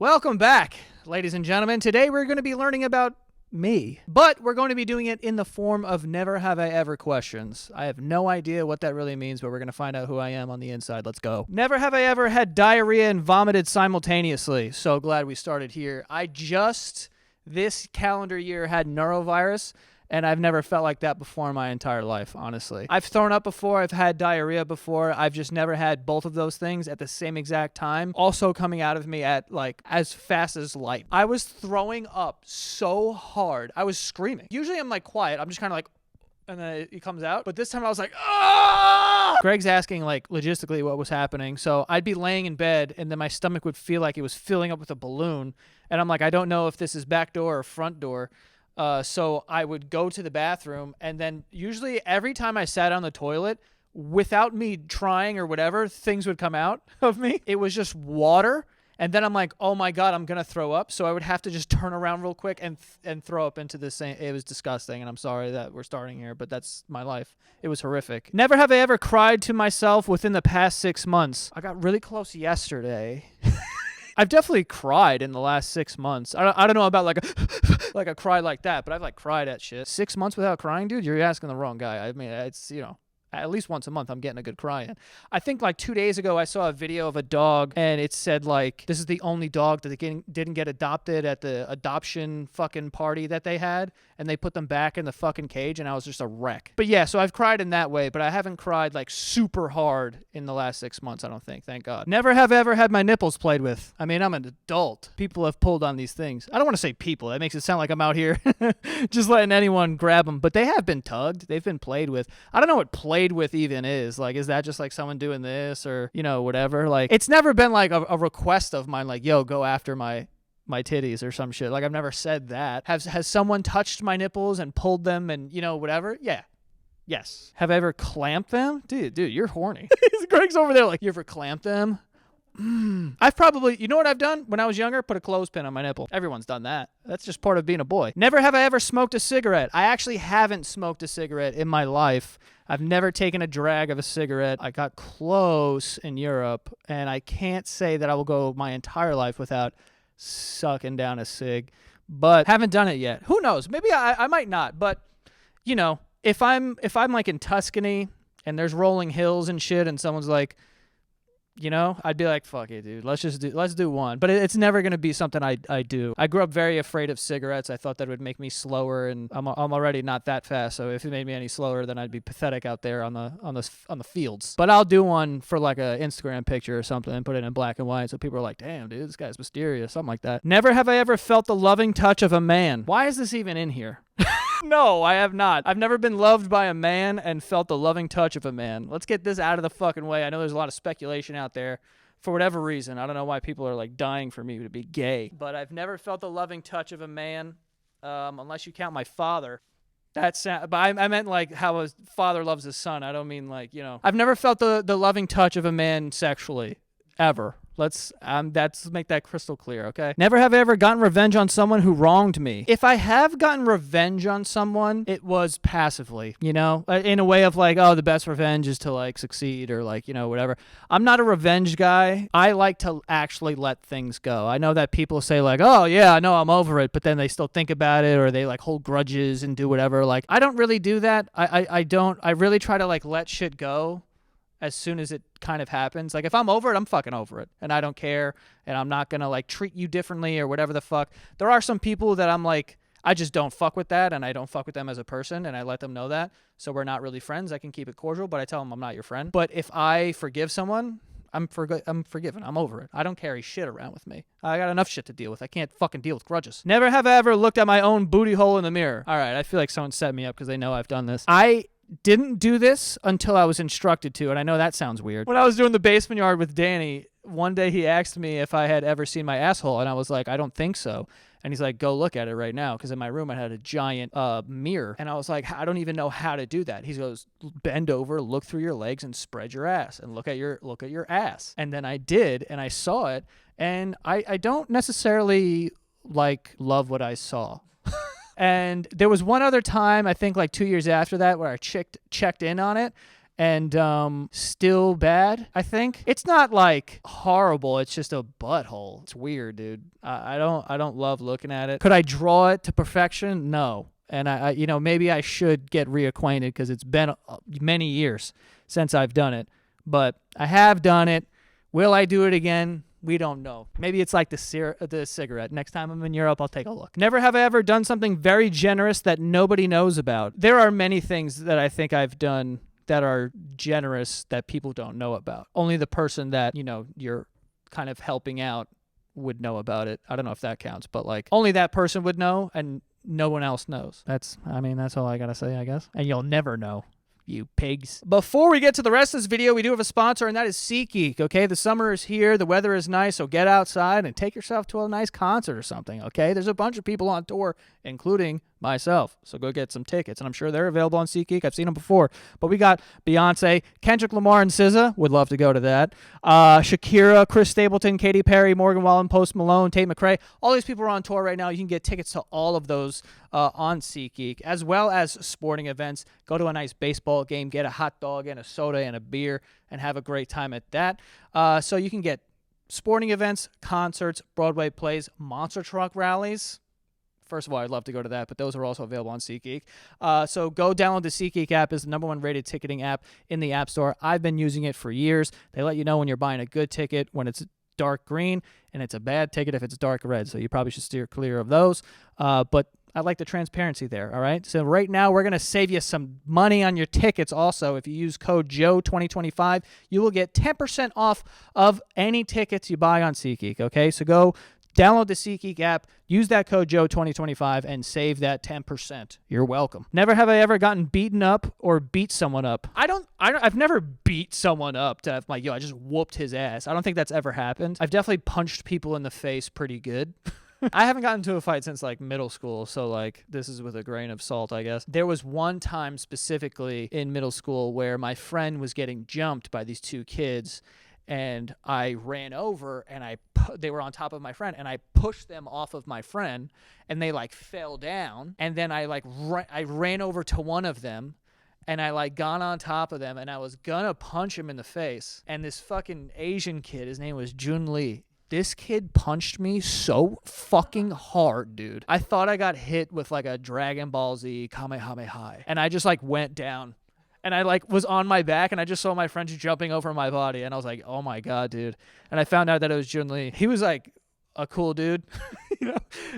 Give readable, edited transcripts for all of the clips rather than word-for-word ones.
Welcome back, ladies and gentlemen. Today we're going to be learning about me, but we're going to be doing it in the form of never have I ever questions. I have no idea what that really means, but we're going to find out who I am on the inside. Let's go. Never have I ever had diarrhea and vomited simultaneously. So glad we started here. I just, this calendar year, had neurovirus, and I've never felt like that before in my entire life, honestly. I've thrown up before. I've had diarrhea before. I've just never had both of those things at the same exact time, also coming out of me at, like, as fast as light. I was throwing up so hard. I was screaming. Usually I'm, like, quiet. I'm just kind of like, and then it comes out. But this time I was like, ah! Greg's asking, like, logistically what was happening. So I'd be laying in bed, and then my stomach would feel like it was filling up with a balloon. And I'm like, I don't know if this is back door or front door. So I would go to the bathroom, and then usually every time I sat on the toilet, without me trying or whatever, things would come out of me. It was just water, and then I'm like, oh my God, I'm going to throw up. So I would have to just turn around real quick and throw up into the same. It was disgusting, and I'm sorry that we're starting here, but that's my life. It was horrific. Never have I ever cried to myself within the past 6 months. I got really close yesterday. I've definitely cried in the last 6 months. I don't know about like a cry like that, but I've like cried at shit. 6 months without crying, dude? You're asking the wrong guy. I mean, it's, you know, at least once a month I'm getting a good cry in. I think like 2 days ago I saw a video of a dog, and it said like, this is the only dog that didn't get adopted at the adoption fucking party that they had, and they put them back in the fucking cage, and I was just a wreck. But yeah, so I've cried in that way, but I haven't cried like super hard in the last 6 months, I don't think. Thank God. Never have ever had my nipples played with. I mean, I'm an adult. People have pulled on these things. I don't want to say people. That makes it sound like I'm out here just letting anyone grab them, but they have been tugged. They've been played with. I don't know what played with even is. Like, is that just like someone doing this or, you know, whatever? Like, it's never been like a request of mine, like, yo, go after my titties or some shit. Like, I've never said that. Has someone touched my nipples and pulled them and, you know, whatever? Yeah. Yes. Have I ever clamped them? Dude, you're horny. Greg's over there like, you ever clamped them? I've probably, you know what I've done when I was younger? Put a clothespin on my nipple. Everyone's done that. That's just part of being a boy. Never have I ever smoked a cigarette. I actually haven't smoked a cigarette in my life. I've never taken a drag of a cigarette. I got close in Europe, and I can't say that I will go my entire life without sucking down a cig, but haven't done it yet. Who knows? Maybe I might not, but you know, if I'm like in Tuscany and there's rolling hills and shit, and someone's like, you know, I'd be like, fuck it, dude. Let's do one. But it's never going to be something I do. I grew up very afraid of cigarettes. I thought that would make me slower, and I'm already not that fast. So if it made me any slower, then I'd be pathetic out there on the fields. But I'll do one for like a Instagram picture or something and put it in black and white, so people are like, damn, dude, this guy's mysterious, something like that. Never have I ever felt the loving touch of a man. Why is this even in here? No, I have not. I've never been loved by a man and felt the loving touch of a man. Let's get this out of the fucking way. I know there's a lot of speculation out there for whatever reason. I don't know why people are like dying for me to be gay, but I've never felt the loving touch of a man, unless you count my father. But I meant like how a father loves his son. I don't mean like, you know. I've never felt the loving touch of a man sexually, ever. Let's make that crystal clear, okay? Never have I ever gotten revenge on someone who wronged me. If I have gotten revenge on someone, it was passively, you know? In a way of like, oh, the best revenge is to like succeed or like, you know, whatever. I'm not a revenge guy. I like to actually let things go. I know that people say like, oh yeah, I know I'm over it, but then they still think about it, or they like hold grudges and do whatever. Like, I don't really do that. I don't. I really try to like let shit go as soon as it kind of happens. Like, if I'm over it, I'm fucking over it, and I don't care, and I'm not gonna like treat you differently or whatever the fuck. There are some people that I'm like, I just don't fuck with that, and I don't fuck with them as a person, and I let them know that, so we're not really friends. I can keep it cordial, but I tell them I'm not your friend. But if I forgive someone, I'm forgiven. I'm over it. I don't carry shit around with me. I got enough shit to deal with. I can't fucking deal with grudges. Never have I ever looked at my own booty hole in the mirror. All right, I feel like someone set me up because they know I've done this. I didn't do this until I was instructed to, and I know that sounds weird. When I was doing the basement yard with Danny, one day he asked me if I had ever seen my asshole, and I was like, I don't think so. And he's like, go look at it right now, because in my room I had a giant mirror, and I was like, I don't even know how to do that. He goes, bend over, look through your legs, and spread your ass, and look at your ass. And then I did, and I saw it, and I don't necessarily like love what I saw. And there was one other time, I think like 2 years after that, where I checked in on it, and still bad, I think. It's not like horrible, it's just a butthole. It's weird, dude. I don't love looking at it. Could I draw it to perfection? No. And I maybe I should get reacquainted because it's been many years since I've done it. But I have done it. Will I do it again? We don't know. Maybe it's like the cigarette. Next time I'm in Europe, I'll take a look. Never have I ever done something very generous that nobody knows about. There are many things that I think I've done that are generous that people don't know about. Only the person that, you're kind of helping out would know about it. I don't know if that counts, but like only that person would know and no one else knows. That's all I gotta say, I guess. And you'll never know, you pigs. Before we get to the rest of this video, we do have a sponsor, and that is SeatGeek, okay? The summer is here. The weather is nice, so get outside and take yourself to a nice concert or something, okay? There's a bunch of people on tour, including myself, so go get some tickets, and I'm sure they're available on SeatGeek. I've seen them before, but we got Beyonce, Kendrick Lamar, and SZA. Would love to go to that. Shakira, Chris Stapleton, Katy Perry, Morgan Wallen, Post Malone, Tate McRae. All these people are on tour right now. You can get tickets to all of those on SeatGeek, as well as sporting events. Go to a nice baseball game, get a hot dog and a soda and a beer, and have a great time at that. So you can get sporting events, concerts, Broadway plays, monster truck rallies. First of all, I'd love to go to that, but those are also available on SeatGeek. So go download the SeatGeek app. It's the #1 rated ticketing app in the App Store. I've been using it for years. They let you know when you're buying a good ticket when it's dark green, and it's a bad ticket if it's dark red. So you probably should steer clear of those. But I like the transparency there, all right? So right now, we're going to save you some money on your tickets also. If you use code JOE2025, you will get 10% off of any tickets you buy on SeatGeek, okay? So go download the SeatGeek app, use that code JOE2025, and save that 10%. You're welcome. Never have I ever gotten beaten up or beat someone up. I've never beat someone up to have I just whooped his ass. I don't think that's ever happened. I've definitely punched people in the face pretty good. I haven't gotten into a fight since like middle school, so like this is with a grain of salt, I guess. There was one time specifically in middle school where my friend was getting jumped by these two kids, and I ran over and they were on top of my friend, and I pushed them off of my friend, and they like fell down, and then I ran over to one of them, and I like got on top of them, and I was gonna punch him in the face, and this fucking Asian kid, his name was Jun Lee. This kid punched me so fucking hard, dude. I thought I got hit with like a Dragon Ball Z Kamehameha. And I just like went down. And I like was on my back, and I just saw my friend jumping over my body. And I was like, oh my God, dude. And I found out that it was Jun Lee. He was like a cool dude.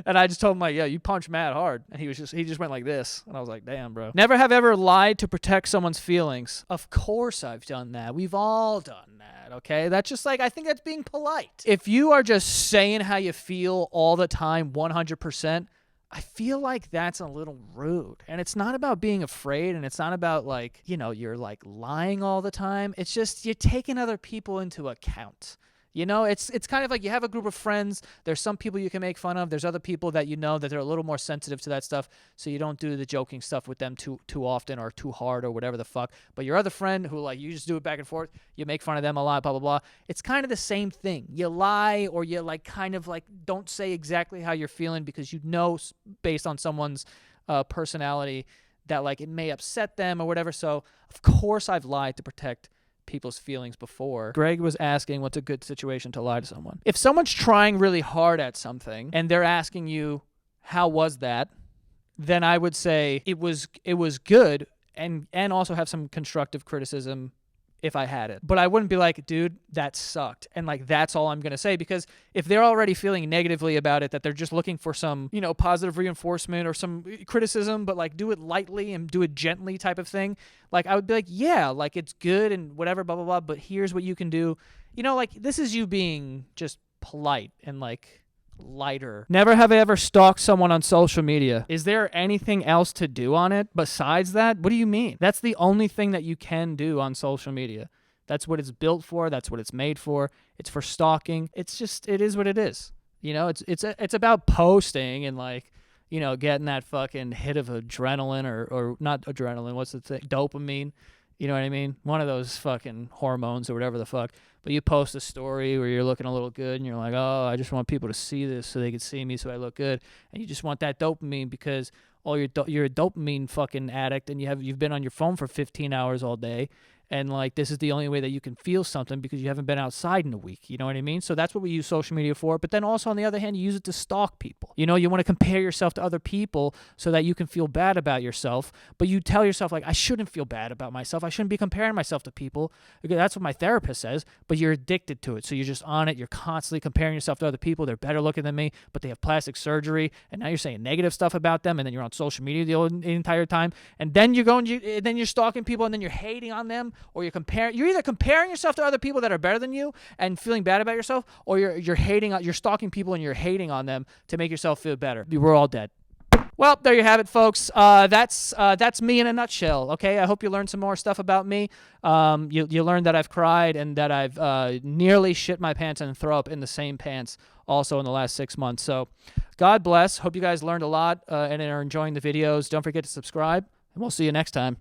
And I just told him like, yeah, you punch mad hard. And he just went like this. And I was like, damn, bro. Never have ever lied to protect someone's feelings. Of course I've done that. We've all done that, okay? That's just like, I think that's being polite. If you are just saying how you feel all the time, 100%, I feel like that's a little rude. And it's not about being afraid, and it's not about like, you're like lying all the time. It's just you're taking other people into account. It's kind of like you have a group of friends. There's some people you can make fun of. There's other people that that they're a little more sensitive to that stuff, so you don't do the joking stuff with them too often or too hard or whatever the fuck. But your other friend who like you just do it back and forth, you make fun of them a lot, blah, blah, blah. It's kind of the same thing. You lie, or you like kind of like don't say exactly how you're feeling because based on someone's personality that like it may upset them or whatever. So of course I've lied to protect people's feelings before. Greg was asking what's a good situation to lie to someone. If someone's trying really hard at something and they're asking you, how was that? Then I would say it was good, and also have some constructive criticism if I had it. But I wouldn't be like, dude, that sucked. And like, that's all I'm going to say, because if they're already feeling negatively about it, that they're just looking for some, positive reinforcement or some criticism, but like do it lightly and do it gently type of thing. Like I would be like, yeah, like it's good and whatever, blah, blah, blah. But here's what you can do. Like this is you being just polite and like lighter. Never have I ever stalked someone on social media. Is there anything else to do on it besides that? What do you mean? That's the only thing that you can do on social media. That's what it's built for. That's what it's made for. It's for stalking. It is what it is. It's about posting and like, getting that fucking hit of adrenaline or not adrenaline. What's the thing? Dopamine. You know what I mean? One of those fucking hormones or whatever the fuck. But you post a story where you're looking a little good and you're like, oh, I just want people to see this so they can see me so I look good. And you just want that dopamine because you're a dopamine fucking addict, and you've been on your phone for 15 hours all day, and like this is the only way that you can feel something because you haven't been outside in a week. You know what I mean? So that's what we use social media for. But then also on the other hand, you use it to stalk people. You know, you want to compare yourself to other people so that you can feel bad about yourself, but you tell yourself like, I shouldn't feel bad about myself. I shouldn't be comparing myself to people. That's what my therapist says, but you're addicted to it. So you're just on it. You're constantly comparing yourself to other people. They're better looking than me, but they have plastic surgery, and now you're saying negative stuff about them, and then you're on social media the entire time, and then then you're stalking people, and then you're hating on them, or you're either comparing yourself to other people that are better than you and feeling bad about yourself, or you're stalking people and you're hating on them to make yourself feel better. We're all dead. Well, there you have it, folks. That's me in a nutshell. Okay, I hope you learned some more stuff about me. You learned that I've cried and that I've nearly shit my pants and throw up in the same pants also in the last 6 months. So, God bless. Hope you guys learned a lot and are enjoying the videos. Don't forget to subscribe, and we'll see you next time.